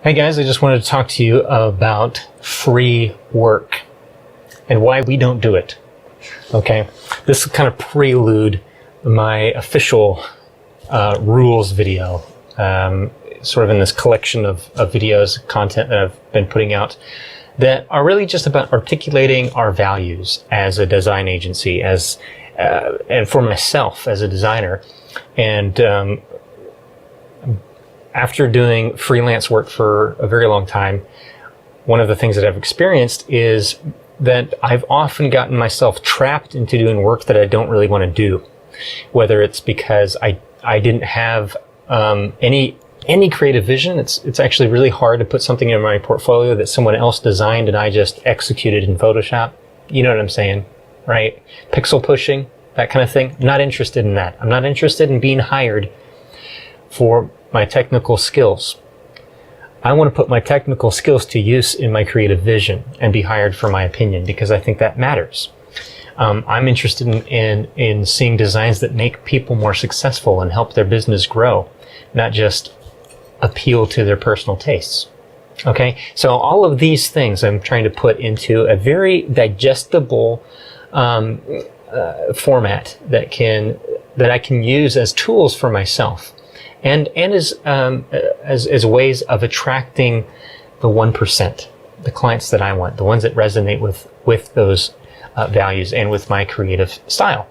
Hey guys, I just wanted to talk to you about free work and why we don't do it. Okay, this is kind of prelude my official rules video, sort of in this collection of videos, content that I've been putting out that are really just about articulating our values as a design agency, and for myself as a designer. And after doing freelance work for a very long time, one of the things that I've experienced is that I've often gotten myself trapped into doing work that I don't really want to do. Whether it's because I didn't have any creative vision. It's actually really hard to put something in my portfolio that someone else designed and I just executed in Photoshop. You know what I'm saying, right? Pixel pushing, that kind of thing. I'm not interested in that. I'm not interested in being hired for my technical skills. I want to put my technical skills to use in my creative vision and be hired for my opinion, because I think that matters. I'm interested in seeing designs that make people more successful and help their business grow, not just appeal to their personal tastes. Okay, so all of these things I'm trying to put into a very digestible format that I can use as tools for myself. And as ways of attracting the 1%, the clients that I want, the ones that resonate with those values and with my creative style.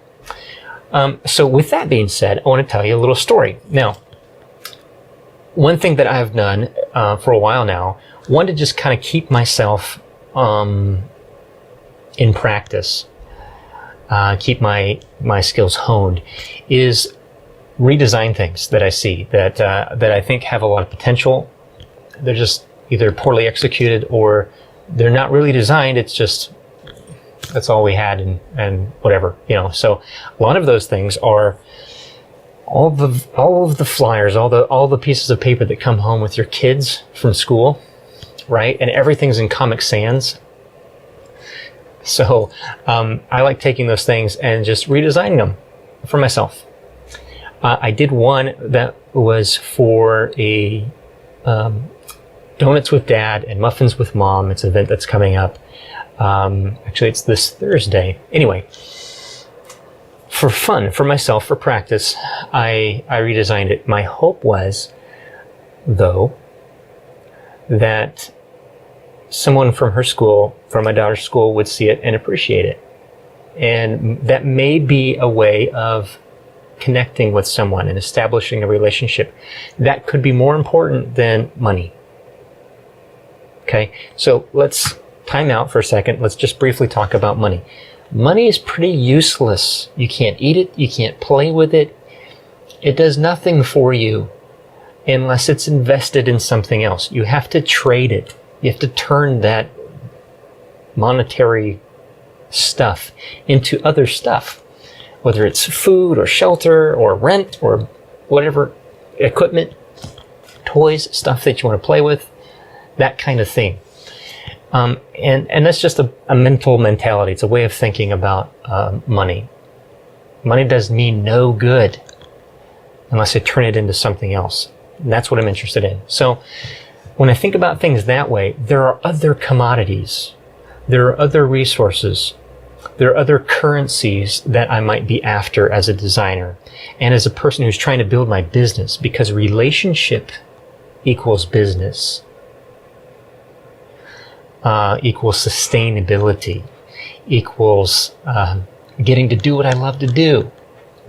So with that being said, I want to tell you a little story. Now, one thing that I've done for a while now, one to just kind of keep myself in practice, keep my skills honed, is redesign things that I see that I think have a lot of potential. They're just either poorly executed or they're not really designed. It's just, that's all we had and whatever, you know. So a lot of those things are all of the flyers, all the pieces of paper that come home with your kids from school, right? And everything's in Comic Sans. So I like taking those things and just redesigning them for myself. I did one that was for a Donuts with Dad and Muffins with Mom. It's an event that's coming up. Actually, it's this Thursday. Anyway, for fun, for myself, for practice, I redesigned it. My hope was, though, that someone from her school, from my daughter's school, would see it and appreciate it. And that may be a way of connecting with someone and establishing a relationship that could be more important than money. Okay, so let's time out for a second. Let's just briefly talk about money. Money is pretty useless. You can't eat it. You can't play with it. It does nothing for you unless it's invested in something else. You have to trade it. You have to turn that monetary stuff into other stuff, whether it's food or shelter or rent or whatever, equipment, toys, stuff that you want to play with, that kind of thing. And that's just a mental mentality. It's a way of thinking about money. Money does me no good unless I turn it into something else. And that's what I'm interested in. So when I think about things that way, there are other commodities. There are other resources. There are other currencies that I might be after as a designer and as a person who's trying to build my business, because relationship equals business, equals sustainability, equals getting to do what I love to do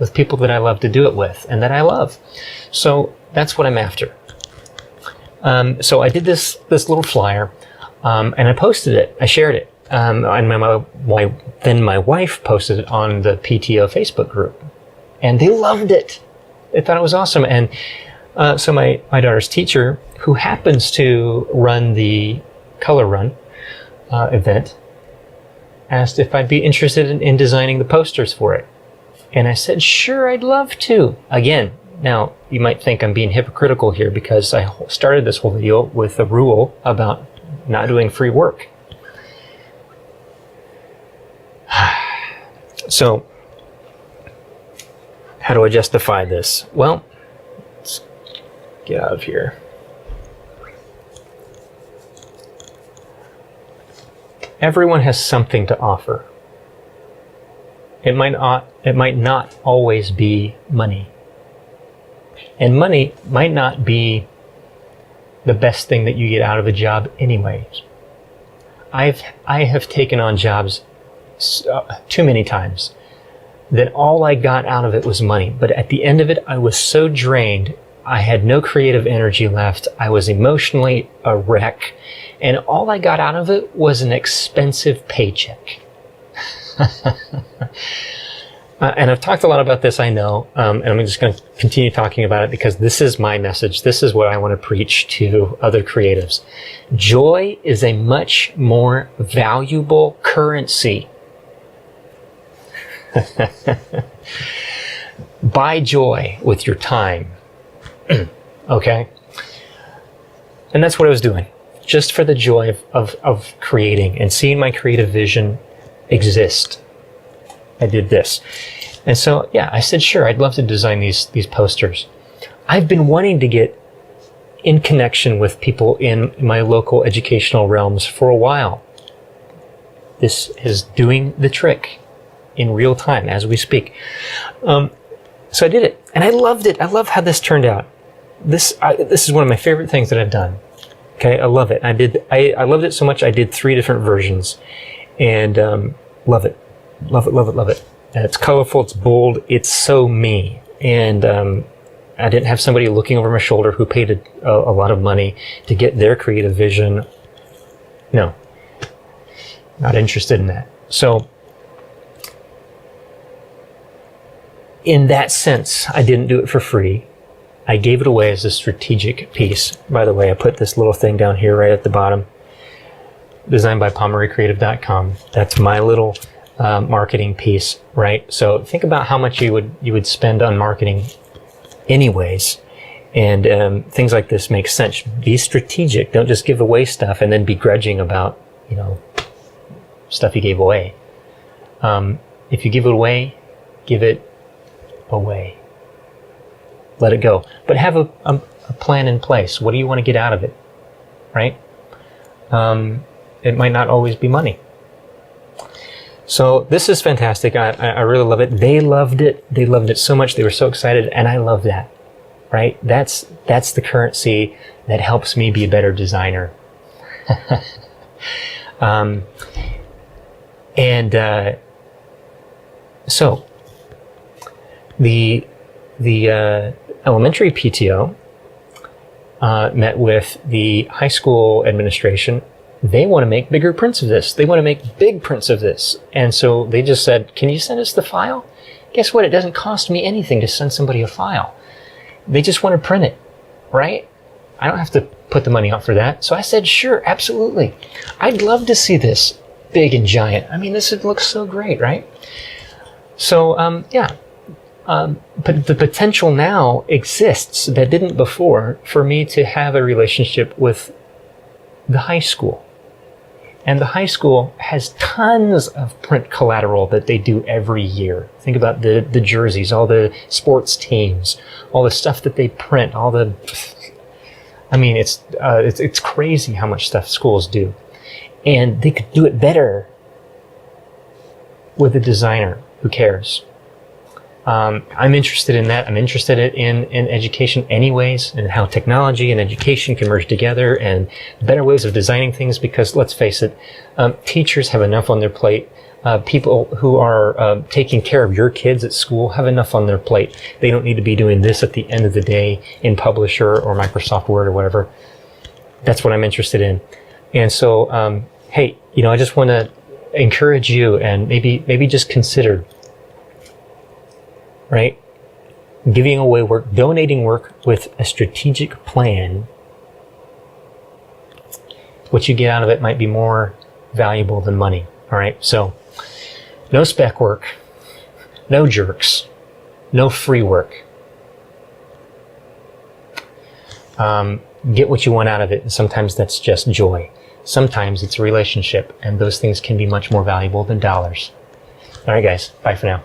with people that I love to do it with and that I love. So that's what I'm after. So I did this little flyer and I posted it. I shared it. And then my wife posted it on the PTO Facebook group, and they loved it. They thought it was awesome. And so my daughter's teacher, who happens to run the Color Run event, asked if I'd be interested in designing the posters for it. And I said, sure, I'd love to. Again, now you might think I'm being hypocritical here because I started this whole video with a rule about not doing free work. So, how do I justify this? Well, let's get out of here. Everyone has something to offer. It might not always be money. And money might not be the best thing that you get out of a job anyways. I have taken on jobs too many times that all I got out of it was money. But at the end of it, I was so drained. I had no creative energy left. I was emotionally a wreck. And all I got out of it was an expensive paycheck. And I've talked a lot about this, I know, and I'm just going to continue talking about it because this is my message. This is what I want to preach to other creatives. Joy is a much more valuable currency. Buy joy with your time. Okay? And that's what I was doing. Just for the joy of creating and seeing my creative vision exist. I did this. And so, yeah, I said, sure, I'd love to design these posters. I've been wanting to get in connection with people in my local educational realms for a while. This is doing the trick in real time as we speak. So I did it, and I loved it. I love how this turned out. This is one of my favorite things that I've done. Okay, I love it. I loved it so much I did 3 different versions, and love it. Love it, love it, love it. And it's colorful, it's bold, it's so me. And I didn't have somebody looking over my shoulder who paid a lot of money to get their creative vision. No, not interested in that. So, in that sense, I didn't do it for free. I gave it away as a strategic piece. By the way, I put this little thing down here right at the bottom. Designed by PomeroyCreative.com. That's my little marketing piece, right? So think about how much you would spend on marketing anyways, and things like this make sense. Be strategic. Don't just give away stuff and then be grudging about stuff you gave away. If you give it away, give it away. Let it go. But have a plan in place. What do you want to get out of it, right? It might not always be money. So this is fantastic. I really love it. They loved it. They loved it so much. They were so excited, and I love that, right? That's the currency that helps me be a better designer. So the elementary PTO met with the high school administration. They want to make bigger prints of this. They want to make big prints of this. And so they just said, can you send us the file? Guess what? It doesn't cost me anything to send somebody a file. They just want to print it, right? I don't have to put the money out for that. So I said, sure, absolutely. I'd love to see this big and giant. I mean, this would look so great, right? So, but the potential now exists that didn't before for me to have a relationship with the high school. And the high school has tons of print collateral that they do every year. Think about the jerseys, all the sports teams, all the stuff that they print, I mean, it's crazy how much stuff schools do. And they could do it better with a designer who cares. I'm interested in that. I'm interested in education anyways, and how technology and education can merge together, and better ways of designing things, because let's face it, teachers have enough on their plate. People who are taking care of your kids at school have enough on their plate. They don't need to be doing this at the end of the day in Publisher or Microsoft Word or whatever. That's what I'm interested in. And so, hey, I just want to encourage you, and maybe just consider, right? Giving away work, donating work with a strategic plan. What you get out of it might be more valuable than money. All right. So no spec work, no jerks, no free work. Get what you want out of it. And sometimes that's just joy. Sometimes it's a relationship, and those things can be much more valuable than dollars. All right, guys. Bye for now.